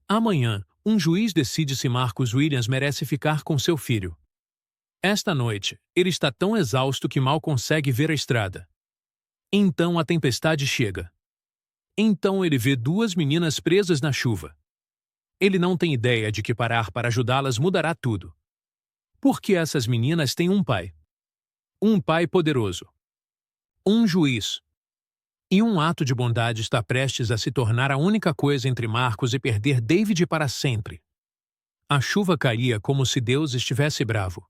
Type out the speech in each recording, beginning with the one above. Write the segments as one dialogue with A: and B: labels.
A: Amanhã, um juiz decide se Marcus Williams merece ficar com seu filho. Esta noite, ele está tão exausto que mal consegue ver a estrada. Então a tempestade chega. Então ele vê duas meninas presas na chuva. Ele não tem ideia de que parar para ajudá-las mudará tudo. Porque essas meninas têm um pai. Um pai poderoso. Um juiz. E um ato de bondade está prestes a se tornar a única coisa entre Marcus e perder David para sempre. A chuva caía como se Deus estivesse bravo.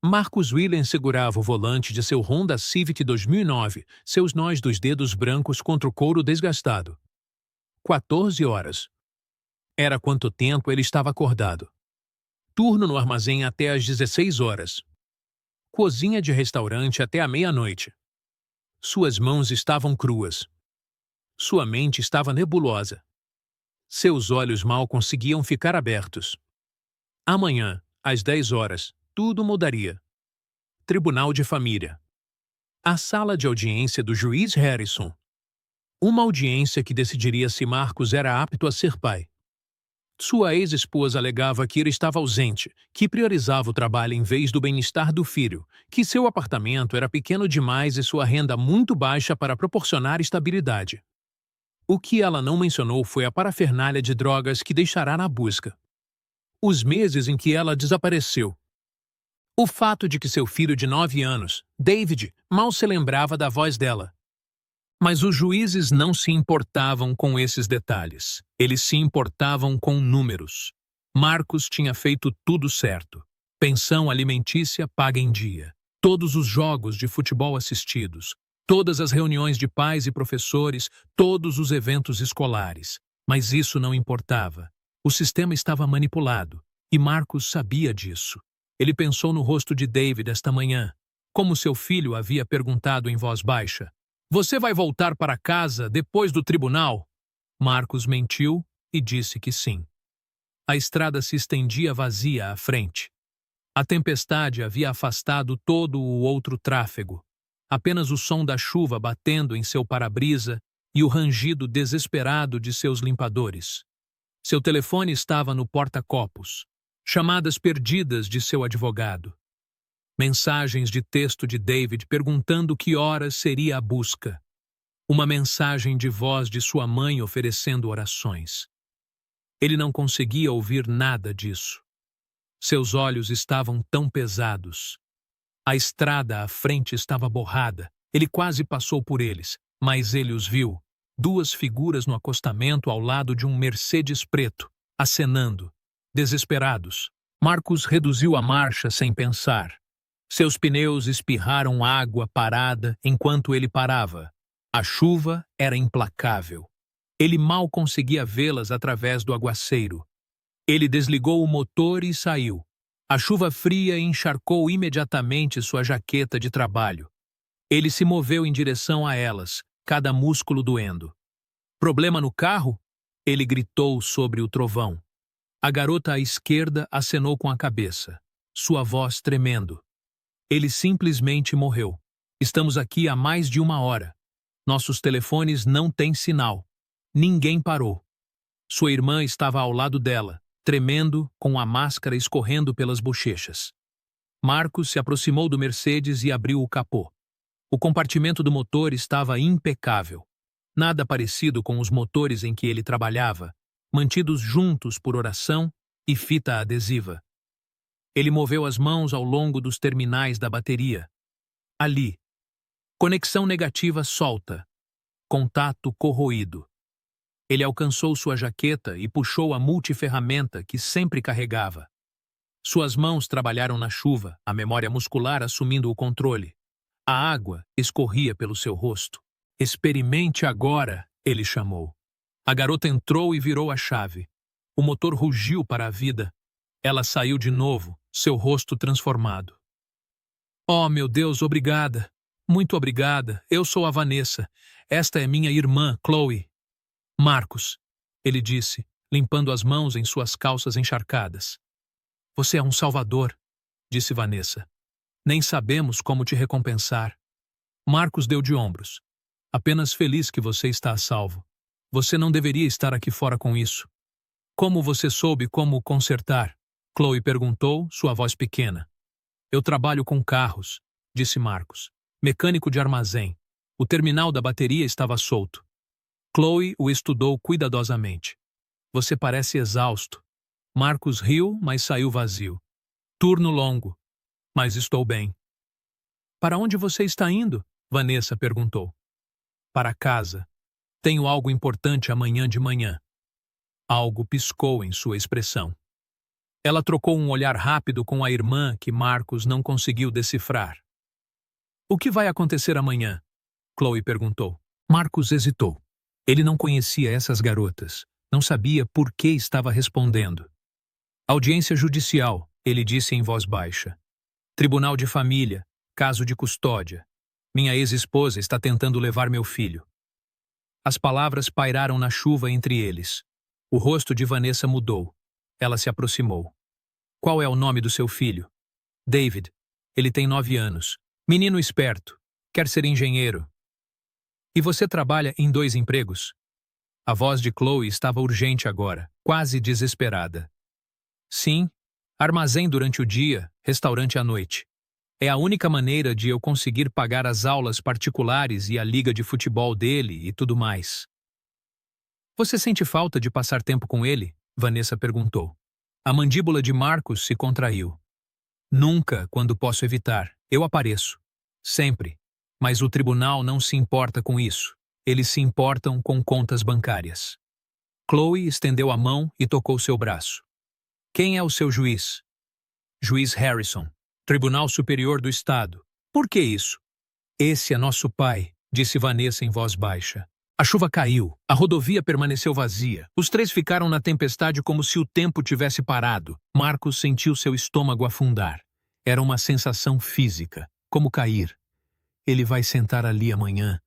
A: Marcus Williams segurava o volante de seu Honda Civic 2009, seus nós dos dedos brancos contra o couro desgastado. 14 horas. Era quanto tempo ele estava acordado. Turno no armazém até às 16 horas. Cozinha de restaurante até a meia-noite. Suas mãos estavam cruas. Sua mente estava nebulosa. Seus olhos mal conseguiam ficar abertos. Amanhã, às 10 horas, tudo mudaria. Tribunal de Família. A sala de audiência do juiz Harrison. Uma audiência que decidiria se Marcus era apto a ser pai. Sua ex-esposa alegava que ele estava ausente, que priorizava o trabalho em vez do bem-estar do filho, que seu apartamento era pequeno demais e sua renda muito baixa para proporcionar estabilidade. O que ela não mencionou foi a parafernália de drogas que deixará na busca. Os meses em que ela desapareceu. O fato de que seu filho de 9 anos, David, mal se lembrava da voz dela. Mas os juízes não se importavam com esses detalhes. Eles se importavam com números. Marcus tinha feito tudo certo. Pensão alimentícia paga em dia. Todos os jogos de futebol assistidos. Todas as reuniões de pais e professores. Todos os eventos escolares. Mas isso não importava. O sistema estava manipulado. E Marcus sabia disso. Ele pensou no rosto de David esta manhã. Como seu filho havia perguntado em voz baixa. Você vai voltar para casa depois do tribunal? Marcus mentiu e disse que sim. A estrada se estendia vazia à frente. A tempestade havia afastado todo o outro tráfego. Apenas o som da chuva batendo em seu para-brisa e o rangido desesperado de seus limpadores. Seu telefone estava no porta-copos. Chamadas perdidas de seu advogado. Mensagens de texto de David perguntando que horas seria a busca. Uma mensagem de voz de sua mãe oferecendo orações. Ele não conseguia ouvir nada disso. Seus olhos estavam tão pesados. A estrada à frente estava borrada. Ele quase passou por eles, mas ele os viu. Duas figuras no acostamento ao lado de um Mercedes preto, acenando. Desesperados. Marcus reduziu a marcha sem pensar. Seus pneus espirraram água parada enquanto ele parava. A chuva era implacável. Ele mal conseguia vê-las através do aguaceiro. Ele desligou o motor e saiu. A chuva fria encharcou imediatamente sua jaqueta de trabalho. Ele se moveu em direção a elas, cada músculo doendo. Problema no carro? Ele gritou sobre o trovão. A garota à esquerda acenou com a cabeça, sua voz tremendo. Ele simplesmente morreu. Estamos aqui há mais de 1 hora. Nossos telefones não têm sinal. Ninguém parou. Sua irmã estava ao lado dela, tremendo, com a máscara escorrendo pelas bochechas. Marcus se aproximou do Mercedes e abriu o capô. O compartimento do motor estava impecável. Nada parecido com os motores em que ele trabalhava, mantidos juntos por oração e fita adesiva. Ele moveu as mãos ao longo dos terminais da bateria. Ali. Conexão negativa solta. Contato corroído. Ele alcançou sua jaqueta e puxou a multiferramenta que sempre carregava. Suas mãos trabalharam na chuva, a memória muscular assumindo o controle. A água escorria pelo seu rosto. Experimente agora, ele chamou. A garota entrou e virou a chave. O motor rugiu para a vida. Ela saiu de novo, seu rosto transformado. Oh, meu Deus, obrigada. Muito obrigada. Eu sou a Vanessa. Esta é minha irmã, Chloe. Marcus, ele disse, limpando as mãos em suas calças encharcadas. Você é um salvador, disse Vanessa. Nem sabemos como te recompensar. Marcus deu de ombros. Apenas feliz que você está a salvo. Você não deveria estar aqui fora com isso. Como você soube como consertar? Chloe perguntou, sua voz pequena. Eu trabalho com carros, disse Marcus. Mecânico de armazém. O terminal da bateria estava solto. Chloe o estudou cuidadosamente. Você parece exausto. Marcus riu, mas saiu vazio. Turno longo. Mas estou bem. Para onde você está indo? Vanessa perguntou. Para casa. Tenho algo importante amanhã de manhã. Algo piscou em sua expressão. Ela trocou um olhar rápido com a irmã que Marcus não conseguiu decifrar. O que vai acontecer amanhã? Chloe perguntou. Marcus hesitou. Ele não conhecia essas garotas. Não sabia por que estava respondendo. Audiência judicial, ele disse em voz baixa. Tribunal de família, caso de custódia. Minha ex-esposa está tentando levar meu filho. As palavras pairaram na chuva entre eles. O rosto de Vanessa mudou. Ela se aproximou. Qual é o nome do seu filho? David. Ele tem 9 anos. Menino esperto. Quer ser engenheiro. E você trabalha em 2 empregos? A voz de Chloe estava urgente agora, quase desesperada. Sim, armazém durante o dia, restaurante à noite. É a única maneira de eu conseguir pagar as aulas particulares e a liga de futebol dele e tudo mais. Você sente falta de passar tempo com ele? Vanessa perguntou. A mandíbula de Marcus se contraiu. Nunca, quando posso evitar. Eu apareço. Sempre. Mas o tribunal não se importa com isso. Eles se importam com contas bancárias. Chloe estendeu a mão e tocou seu braço. Quem é o seu juiz? Juiz Harrison. Tribunal Superior do Estado. Por que isso? Esse é nosso pai, disse Vanessa em voz baixa. A chuva caiu, a rodovia permaneceu vazia. Os 3 ficaram na tempestade como se o tempo tivesse parado. Marcos sentiu seu estômago afundar. Era uma sensação física, como cair. Ele vai sentar ali amanhã.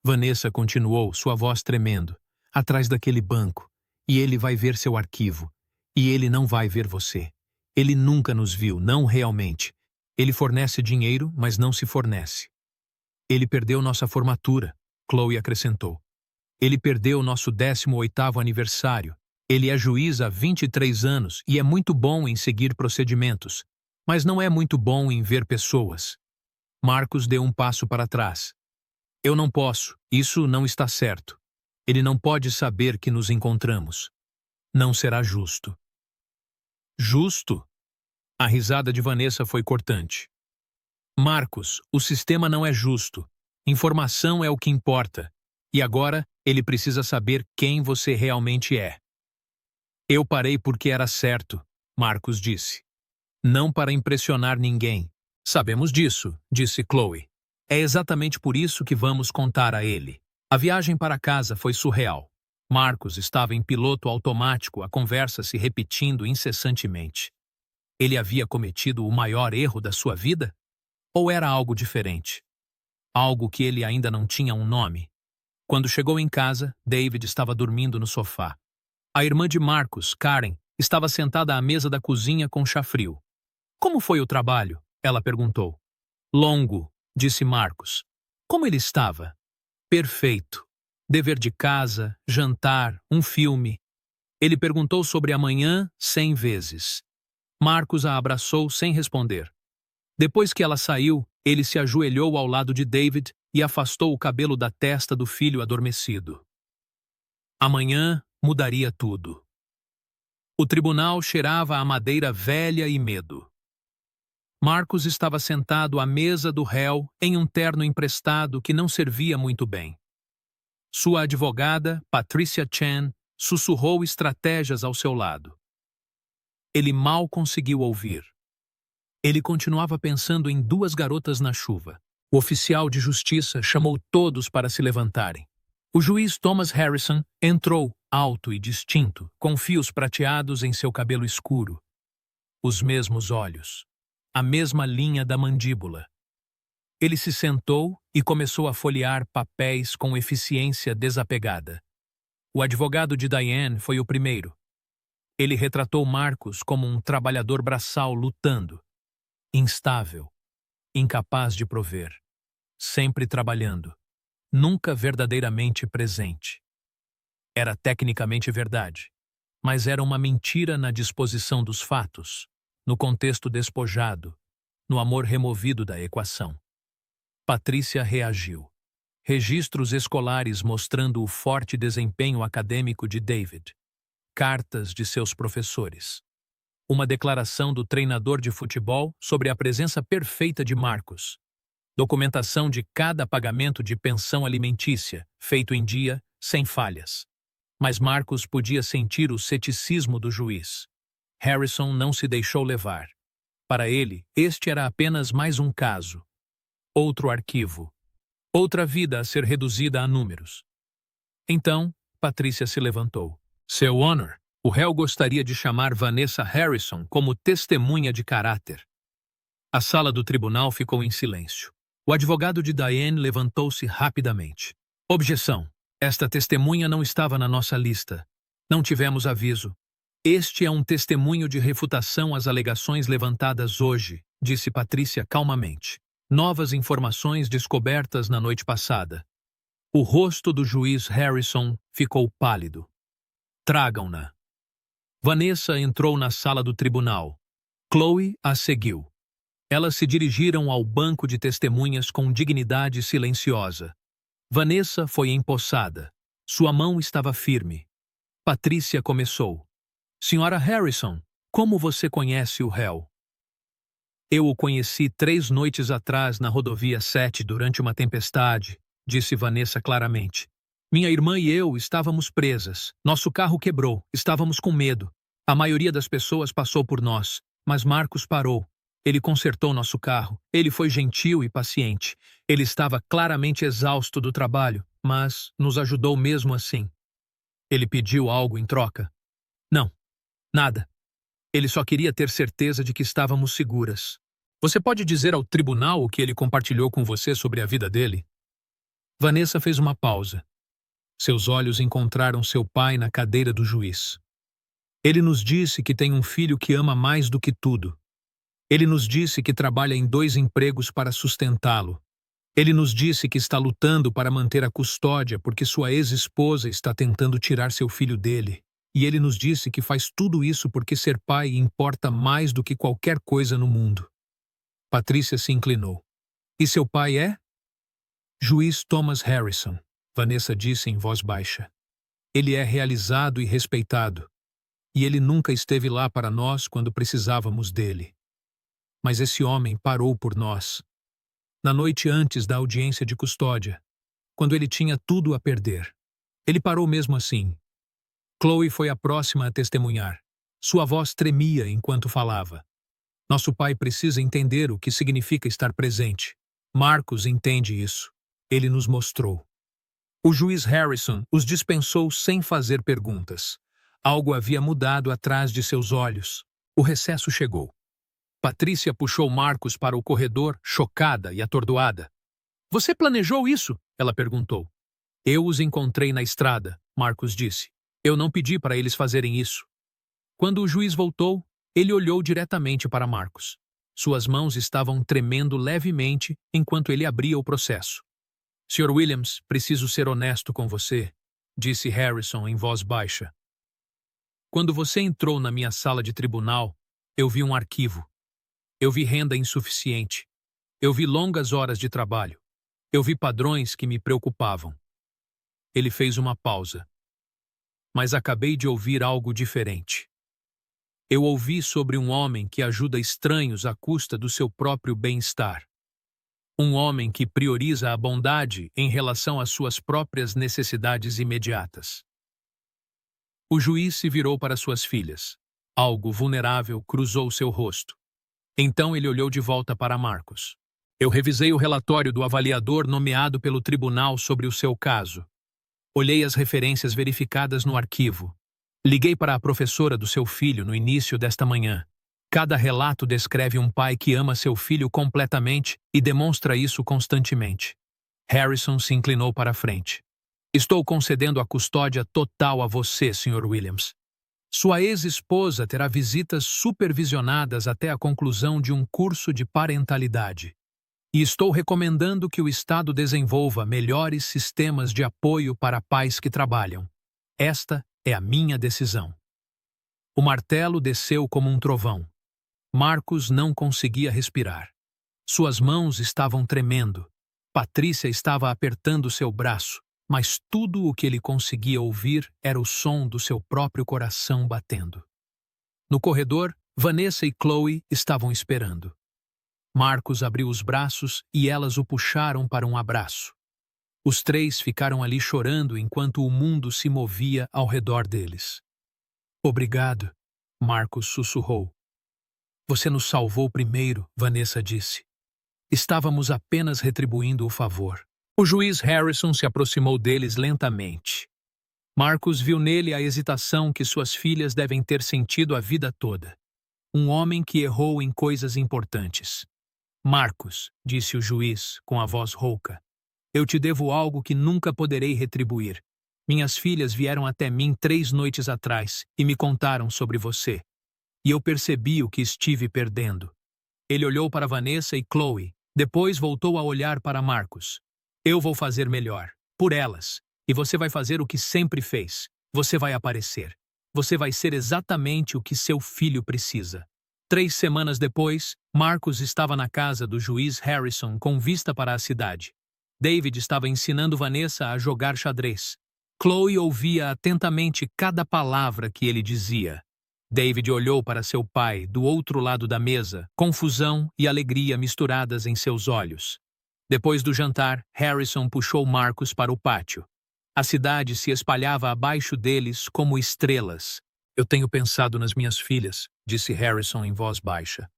A: Vanessa continuou, sua voz tremendo. Atrás daquele banco. E ele vai ver seu arquivo. E ele não vai ver você. Ele nunca nos viu, não realmente. Ele fornece dinheiro, mas não se fornece. Ele perdeu nossa formatura, Chloe acrescentou. Ele perdeu nosso 18º aniversário. Ele é juiz há 23 anos e é muito bom em seguir procedimentos, mas não é muito bom em ver pessoas. Marcos deu um passo para trás. Eu não posso, isso não está certo. Ele não pode saber que nos encontramos. Não será justo. Justo? A risada de Vanessa foi cortante. Marcos, o sistema não é justo. Informação é o que importa. E agora, ele precisa saber quem você realmente é. Eu parei porque era certo, Marcos disse. Não para impressionar ninguém. Sabemos disso, disse Chloe. É exatamente por isso que vamos contar a ele. A viagem para casa foi surreal. Marcos estava em piloto automático, a conversa se repetindo incessantemente. Ele havia cometido o maior erro da sua vida? Ou era algo diferente? Algo que ele ainda não tinha um nome? Quando chegou em casa, David estava dormindo no sofá. A irmã de Marcus, Karen, estava sentada à mesa da cozinha com chá frio. Como foi o trabalho? Ela perguntou. Longo, disse Marcus. Como ele estava? Perfeito. Dever de casa, jantar, um filme. Ele perguntou sobre amanhã 100 vezes. Marcus a abraçou sem responder. Depois que ela saiu, ele se ajoelhou ao lado de David e afastou o cabelo da testa do filho adormecido. Amanhã mudaria tudo. O tribunal cheirava a madeira velha e medo. Marcus estava sentado à mesa do réu em um terno emprestado que não servia muito bem. Sua advogada, Patricia Chan, sussurrou estratégias ao seu lado. Ele mal conseguiu ouvir. Ele continuava pensando em 2 garotas na chuva. O oficial de justiça chamou todos para se levantarem. O juiz Thomas Harrison entrou, alto e distinto, com fios prateados em seu cabelo escuro. Os mesmos olhos. A mesma linha da mandíbula. Ele se sentou e começou a folhear papéis com eficiência desapegada. O advogado de Diane foi o primeiro. Ele retratou Marcus como um trabalhador braçal lutando. Instável. Incapaz de prover. Sempre trabalhando. Nunca verdadeiramente presente. Era tecnicamente verdade. Mas era uma mentira na disposição dos fatos, no contexto despojado, no amor removido da equação. Patrícia reagiu. Registros escolares mostrando o forte desempenho acadêmico de David. Cartas de seus professores. Uma declaração do treinador de futebol sobre a presença perfeita de Marcos. Documentação de cada pagamento de pensão alimentícia, feito em dia, sem falhas. Mas Marcos podia sentir o ceticismo do juiz. Harrison não se deixou levar. Para ele, este era apenas mais um caso. Outro arquivo. Outra vida a ser reduzida a números. Então, Patrícia se levantou. Seu Honor, o réu gostaria de chamar Vanessa Harrison como testemunha de caráter. A sala do tribunal ficou em silêncio. O advogado de Diane levantou-se rapidamente. Objeção. Esta testemunha não estava na nossa lista. Não tivemos aviso. Este é um testemunho de refutação às alegações levantadas hoje, disse Patrícia calmamente. Novas informações descobertas na noite passada. O rosto do juiz Harrison ficou pálido. Tragam-na. Vanessa entrou na sala do tribunal. Chloe a seguiu. Elas se dirigiram ao banco de testemunhas com dignidade silenciosa. Vanessa foi empossada. Sua mão estava firme. Patrícia começou. Senhora Harrison, como você conhece o réu? Eu o conheci 3 noites atrás na rodovia 7 durante uma tempestade, disse Vanessa claramente. Minha irmã e eu estávamos presas. Nosso carro quebrou. Estávamos com medo. A maioria das pessoas passou por nós, mas Marcos parou. Ele consertou nosso carro. Ele foi gentil e paciente. Ele estava claramente exausto do trabalho, mas nos ajudou mesmo assim. Ele pediu algo em troca? Não. Nada. Ele só queria ter certeza de que estávamos seguras. Você pode dizer ao tribunal o que ele compartilhou com você sobre a vida dele? Vanessa fez uma pausa. Seus olhos encontraram seu pai na cadeira do juiz. Ele nos disse que tem um filho que ama mais do que tudo. Ele nos disse que trabalha em 2 empregos para sustentá-lo. Ele nos disse que está lutando para manter a custódia porque sua ex-esposa está tentando tirar seu filho dele. E ele nos disse que faz tudo isso porque ser pai importa mais do que qualquer coisa no mundo. Patrícia se inclinou. E seu pai é? Juiz Thomas Harrison, Vanessa disse em voz baixa. Ele é realizado e respeitado. E ele nunca esteve lá para nós quando precisávamos dele. Mas esse homem parou por nós. Na noite antes da audiência de custódia, quando ele tinha tudo a perder. Ele parou mesmo assim. Chloe foi a próxima a testemunhar. Sua voz tremia enquanto falava. Nosso pai precisa entender o que significa estar presente. Marcos entende isso. Ele nos mostrou. O juiz Harrison os dispensou sem fazer perguntas. Algo havia mudado atrás de seus olhos. O recesso chegou. Patrícia puxou Marcos para o corredor, chocada e atordoada. Você planejou isso? Ela perguntou. Eu os encontrei na estrada, Marcos disse. Eu não pedi para eles fazerem isso. Quando o juiz voltou, ele olhou diretamente para Marcos. Suas mãos estavam tremendo levemente enquanto ele abria o processo. Sr. Williams, preciso ser honesto com você, disse Harrison em voz baixa. Quando você entrou na minha sala de tribunal, eu vi um arquivo. Eu vi renda insuficiente. Eu vi longas horas de trabalho. Eu vi padrões que me preocupavam. Ele fez uma pausa. Mas acabei de ouvir algo diferente. Eu ouvi sobre um homem que ajuda estranhos à custa do seu próprio bem-estar. Um homem que prioriza a bondade em relação às suas próprias necessidades imediatas. O juiz se virou para suas filhas. Algo vulnerável cruzou seu rosto. Então ele olhou de volta para Marcos. Eu revisei o relatório do avaliador nomeado pelo tribunal sobre o seu caso. Olhei as referências verificadas no arquivo. Liguei para a professora do seu filho no início desta manhã. Cada relato descreve um pai que ama seu filho completamente e demonstra isso constantemente. Harrison se inclinou para a frente. Estou concedendo a custódia total a você, Sr. Williams. Sua ex-esposa terá visitas supervisionadas até a conclusão de um curso de parentalidade. E estou recomendando que o Estado desenvolva melhores sistemas de apoio para pais que trabalham. Esta é a minha decisão. O martelo desceu como um trovão. Marcus não conseguia respirar. Suas mãos estavam tremendo. Patrícia estava apertando seu braço, mas tudo o que ele conseguia ouvir era o som do seu próprio coração batendo. No corredor, Vanessa e Chloe estavam esperando. Marcus abriu os braços e elas o puxaram para um abraço. Os três ficaram ali chorando enquanto o mundo se movia ao redor deles. Obrigado, Marcus sussurrou. Você nos salvou primeiro, Vanessa disse. Estávamos apenas retribuindo o favor. O juiz Harrison se aproximou deles lentamente. Marcus viu nele a hesitação que suas filhas devem ter sentido a vida toda. Um homem que errou em coisas importantes. Marcus, disse o juiz com a voz rouca, eu te devo algo que nunca poderei retribuir. Minhas filhas vieram até mim 3 noites atrás e me contaram sobre você. E eu percebi o que estive perdendo. Ele olhou para Vanessa e Chloe, depois voltou a olhar para Marcus. Eu vou fazer melhor, por elas, e você vai fazer o que sempre fez. Você vai aparecer. Você vai ser exatamente o que seu filho precisa. 3 semanas depois, Marcus estava na casa do juiz Harrison com vista para a cidade. David estava ensinando Vanessa a jogar xadrez. Chloe ouvia atentamente cada palavra que ele dizia. David olhou para seu pai do outro lado da mesa, confusão e alegria misturadas em seus olhos. Depois do jantar, Harrison puxou Marcus para o pátio. A cidade se espalhava abaixo deles como estrelas. Eu tenho pensado nas minhas filhas, disse Harrison em voz baixa,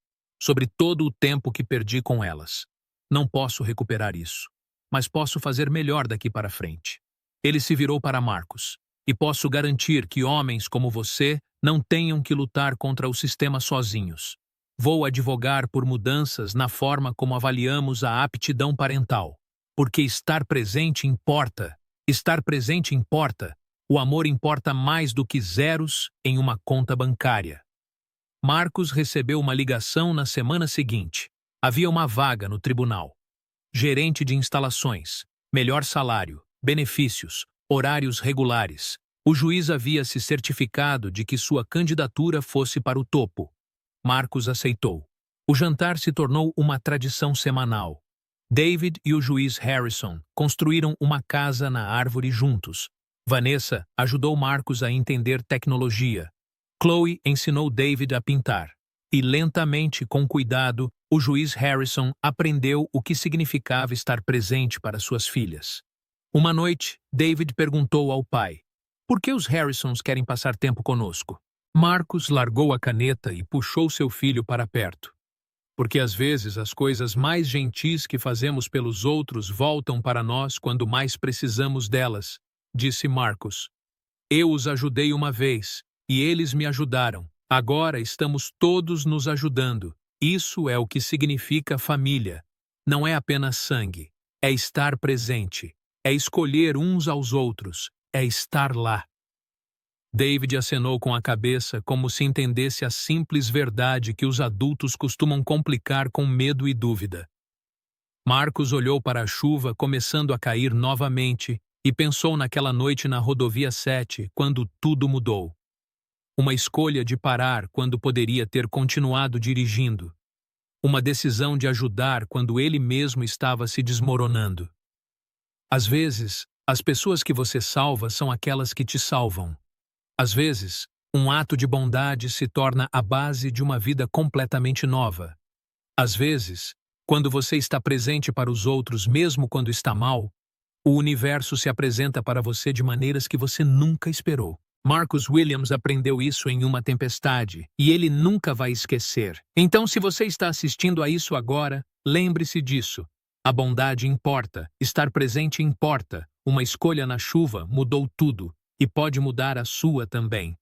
A: sobre todo o tempo que perdi com elas. Não posso recuperar isso, mas posso fazer melhor daqui para frente. Ele se virou para Marcus. E posso garantir que homens como você não tenham que lutar contra o sistema sozinhos. Vou advogar por mudanças na forma como avaliamos a aptidão parental. Porque estar presente importa. Estar presente importa. O amor importa mais do que zeros em uma conta bancária. Marcus recebeu uma ligação na semana seguinte. Havia uma vaga no tribunal. Gerente de instalações, melhor salário, benefícios, horários regulares. O juiz havia se certificado de que sua candidatura fosse para o topo. Marcus aceitou. O jantar se tornou uma tradição semanal. David e o juiz Harrison construíram uma casa na árvore juntos. Vanessa ajudou Marcus a entender tecnologia. Chloe ensinou David a pintar. E lentamente, com cuidado, o juiz Harrison aprendeu o que significava estar presente para suas filhas. Uma noite, David perguntou ao pai, por que os Harrisons querem passar tempo conosco? Marcus largou a caneta e puxou seu filho para perto. Porque às vezes as coisas mais gentis que fazemos pelos outros voltam para nós quando mais precisamos delas, disse Marcus. Eu os ajudei uma vez, e eles me ajudaram. Agora estamos todos nos ajudando. Isso é o que significa família. Não é apenas sangue. É estar presente. É escolher uns aos outros. É estar lá. David acenou com a cabeça como se entendesse a simples verdade que os adultos costumam complicar com medo e dúvida. Marcus olhou para a chuva começando a cair novamente e pensou naquela noite na rodovia 7, quando tudo mudou. Uma escolha de parar quando poderia ter continuado dirigindo. Uma decisão de ajudar quando ele mesmo estava se desmoronando. Às vezes, as pessoas que você salva são aquelas que te salvam. Às vezes, um ato de bondade se torna a base de uma vida completamente nova. Às vezes, quando você está presente para os outros mesmo quando está mal, o universo se apresenta para você de maneiras que você nunca esperou. Marcus Williams aprendeu isso em uma tempestade, e ele nunca vai esquecer. Então, se você está assistindo a isso agora, lembre-se disso. A bondade importa, estar presente importa. Uma escolha na chuva mudou tudo, e pode mudar a sua também.